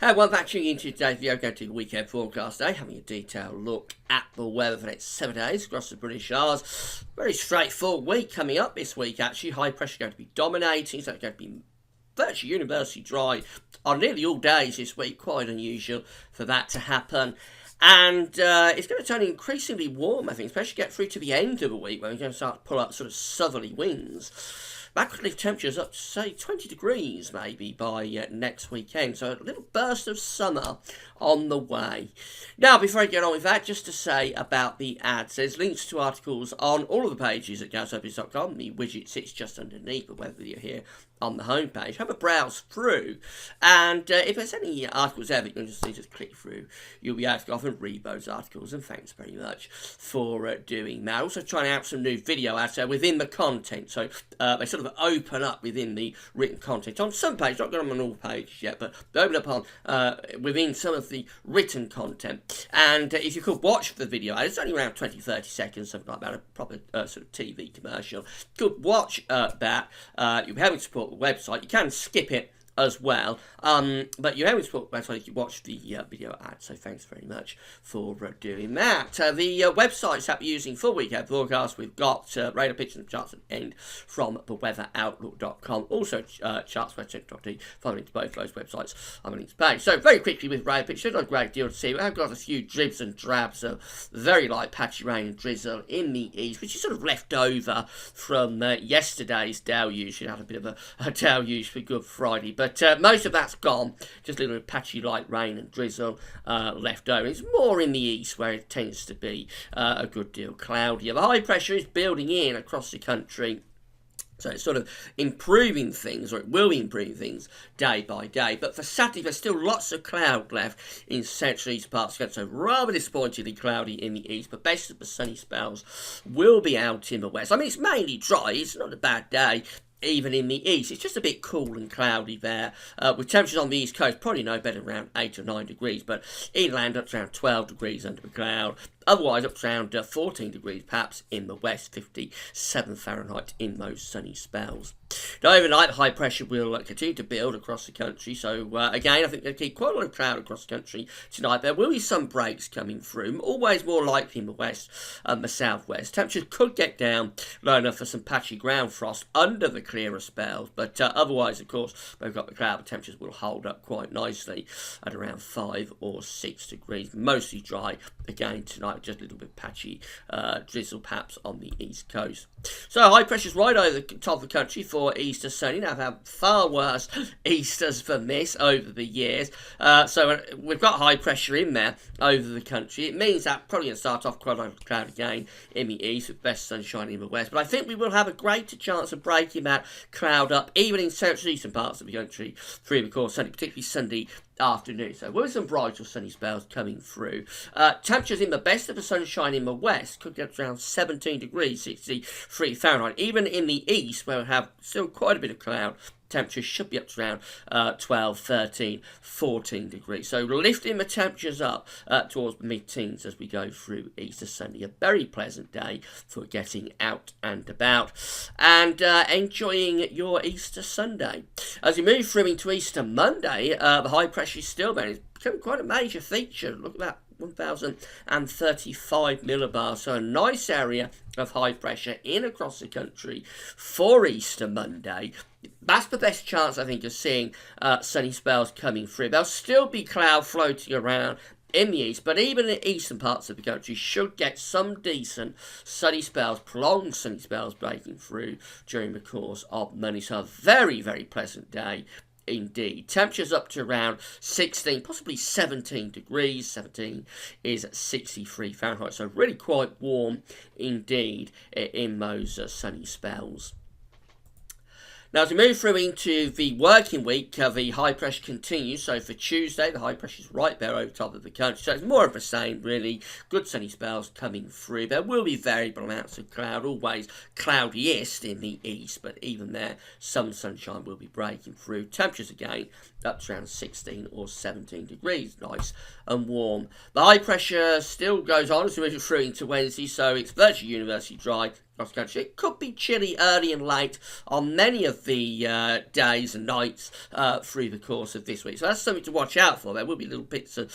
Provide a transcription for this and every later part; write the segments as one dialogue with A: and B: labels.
A: Welcome back tuning into today's video. Going to the weekend forecast today, having a detailed look at the weather for the next 7 days across the British Isles. Very straightforward week coming up this week, actually. High pressure going to be dominating, so it's going to be virtually universally dry on nearly all days this week. Quite unusual for that to happen. And it's going to turn increasingly warm, I think, especially get through to the end of the week when we're going to start to pull up sort of southerly winds. That could lift temperatures up to, say, 20 degrees maybe by next weekend. So a little burst of summer on the way. Now, before I get on with that, just to say about the ads. There's links to articles on all of the pages at garethopkins.com. The widget sits just underneath the web video here on the homepage. Have a browse through. And if there's any articles there that you just need to click through, you'll be able to go off and read those articles. And thanks very much for doing that. Also trying out some new video ads there within the content. So they sort of open up within the written content on some pages, not got them on all pages yet, but they open up on within some of the written content. And if you could watch the video ad, it's only around 20-30 seconds, something like that, a proper sort of TV commercial. You could watch that. You'll be able to support the website. You can skip it as well, but you're able to support the website if you watch the video ad, so thanks very much for doing that. The websites that we're using for weekend forecast, we've got radar pictures and charts at the end from theweatheroutlook.com, also charts.com.de, following to both those websites on the links page. So very quickly with radar pictures, not a great deal to see. We've got a few dribs and drabs of very light patchy rain and drizzle in the east, which is sort of left over from yesterday's deluge. We had a bit of a deluge for Good Friday, but most of that's gone. Just a little patchy light rain and drizzle left over. It's more in the east where it tends to be a good deal cloudier. The high pressure is building in across the country. So it's sort of improving things, or it will be improving things day by day. But for Saturday, there's still lots of cloud left in central east parts of the country. So rather disappointingly cloudy in the east, but best of the sunny spells will be out in the west. I mean, it's mainly dry. It's not a bad day. Even in the east, it's just a bit cool and cloudy there, with temperatures on the east coast probably no better than around 8 or 9 degrees, but inland up to around 12 degrees under the cloud. Otherwise, up to around 14 degrees, perhaps in the west, 57 Fahrenheit in those sunny spells. Now, overnight, the high pressure will continue to build across the country. So, again, I think they'll keep quite a lot of cloud across the country tonight. There will be some breaks coming through, always more likely in the west and the southwest. Temperatures could get down low enough for some patchy ground frost under the clearer spells. But otherwise, of course, we've got the cloud. The temperatures will hold up quite nicely at around 5 or 6 degrees. Mostly dry again tonight. Just a little bit patchy drizzle perhaps on the east coast. So high pressure's right over the top of the country for Easter Sunday. Now I've had far worse Easters than this over the years. So we've got high pressure in there over the country. It means that probably going to start off quite a cloud again in the east with best sunshine in the west. But I think we will have a greater chance of breaking that cloud up even in central eastern parts of the country through the course of Sunday, particularly Sunday afternoon. So with some bright or sunny spells coming through. Temperatures in the best of the sunshine in the west could get around 17 degrees, 63 Fahrenheit. Even in the east, where we have still quite a bit of cloud, temperatures should be up to around 12, 13, 14 degrees. So lifting the temperatures up towards the mid-teens as we go through Easter Sunday. A very pleasant day for getting out and about and enjoying your Easter Sunday. As we move through into Easter Monday, the high pressure is still there. It's becoming quite a major feature. Look at that. 1,035 millibars, so a nice area of high pressure in across the country for Easter Monday. That's the best chance, I think, of seeing sunny spells coming through. There'll still be cloud floating around in the east, but even in the eastern parts of the country should get some decent sunny spells, prolonged sunny spells breaking through during the course of Monday. So a very, very pleasant day indeed. Temperatures up to around 16, possibly 17 degrees. 17 is 63 Fahrenheit, so really quite warm indeed in those sunny spells. Now, as we move through into the working week, the high pressure continues. So for Tuesday, the high pressure is right there over top of the country. So it's more of the same, really. Good sunny spells coming through. There will be variable amounts of cloud, always cloudiest in the east, but even there, some sunshine will be breaking through. Temperatures again up to around 16 or 17 degrees. Nice and warm. The high pressure still goes on as we move through into Wednesday, so it's virtually universally dry across the country. It could be chilly early and late on many of the days and nights through the course of this week. So that's something to watch out for. There will be little bits of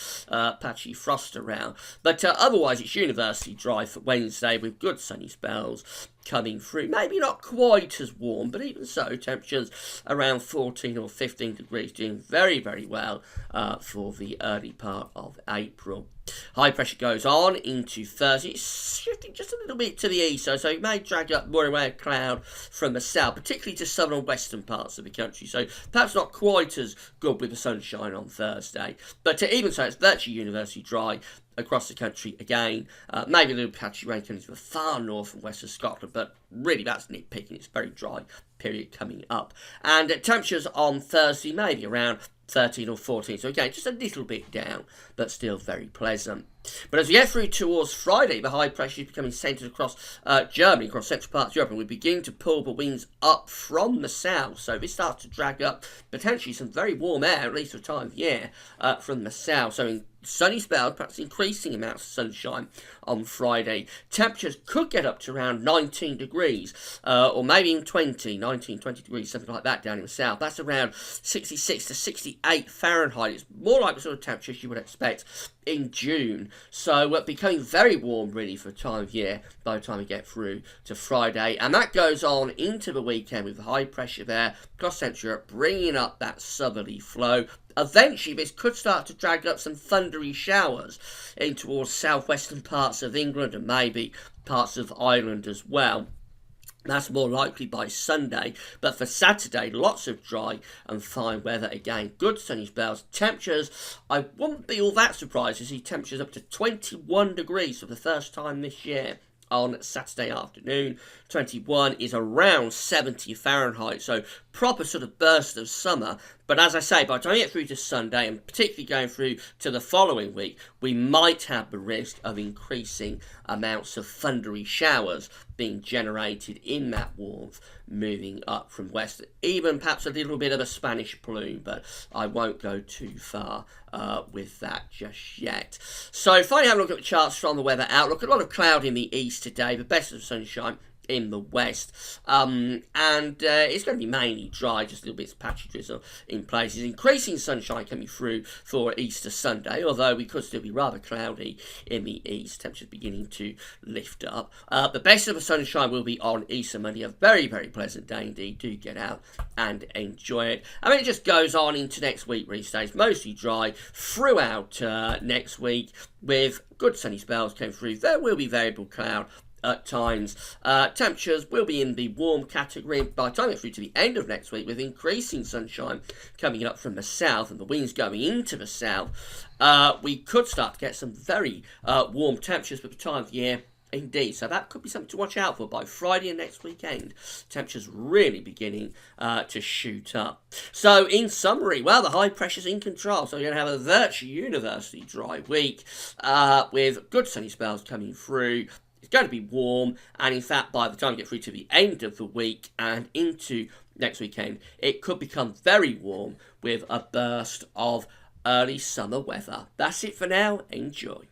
A: patchy frost around. But otherwise, it's universally dry for Wednesday with good sunny spells coming through. Maybe not quite as warm, but even so, temperatures around 14 or 15 degrees, doing very, very well for the early part of April. High pressure goes on into Thursday. It's shifting just a little bit to the east, so it may drag up more away a cloud from the south, particularly to southern and western parts of the country. So perhaps not quite as good with the sunshine on Thursday. But even so, it's virtually universally dry across the country again. Maybe a little patchy rain coming to the far north and west of Scotland, but really that's nitpicking. It's very dry period coming up. And temperatures on Thursday maybe around 13 or 14. So again, just a little bit down, but still very pleasant. But as we get through towards Friday, the high pressure is becoming centred across Germany, across central parts of Europe, and we begin to pull the winds up from the south. So this starts to drag up potentially some very warm air, at least for the time of year, from the south. So in sunny spells, perhaps increasing amounts of sunshine on Friday. Temperatures could get up to around 19 degrees, or maybe even 19, 20 degrees, something like that down in the south. That's around 66 to 68 Fahrenheit. It's more like the sort of temperatures you would expect in June. So becoming very warm really for the time of year by the time we get through to Friday. And that goes on into the weekend with high pressure there across Central Europe, bringing up that southerly flow. Eventually, this could start to drag up some thundery showers in towards southwestern parts of England and maybe parts of Ireland as well. That's more likely by Sunday, but for Saturday, lots of dry and fine weather again. Good sunny spells. Temperatures, I wouldn't be all that surprised to see temperatures up to 21 degrees for the first time this year on Saturday afternoon. 21 is around 70 Fahrenheit, so proper sort of burst of summer. But as I say, by the time we get through to Sunday, and particularly going through to the following week, we might have the risk of increasing amounts of thundery showers being generated in that warmth, moving up from west. Even perhaps a little bit of a Spanish plume, but I won't go too far with that just yet. So finally have a look at the charts from the weather outlook. A lot of cloud in the east today, but best of sunshine in the west, and it's going to be mainly dry, just a little bit of patchy drizzle in places. Increasing sunshine coming through for Easter Sunday, although we could still be rather cloudy in the east. Temperatures beginning to lift up. The best of the sunshine will be on Easter Monday. A very, very pleasant day indeed. Do get out and enjoy it. I mean, it just goes on into next week, really stays mostly dry throughout next week with good sunny spells coming through. There will be variable cloud at times. Temperatures will be in the warm category by the time we get through to the end of next week, with increasing sunshine coming up from the south and the winds going into the south. We could start to get some very warm temperatures for the time of year indeed. So that could be something to watch out for by Friday and next weekend. Temperatures really beginning to shoot up. So in summary, well, the high pressure's in control. So we're going to have a virtually universally dry week with good sunny spells coming through. It's going to be warm, and in fact, by the time we get through to the end of the week and into next weekend, it could become very warm with a burst of early summer weather. That's it for now. Enjoy.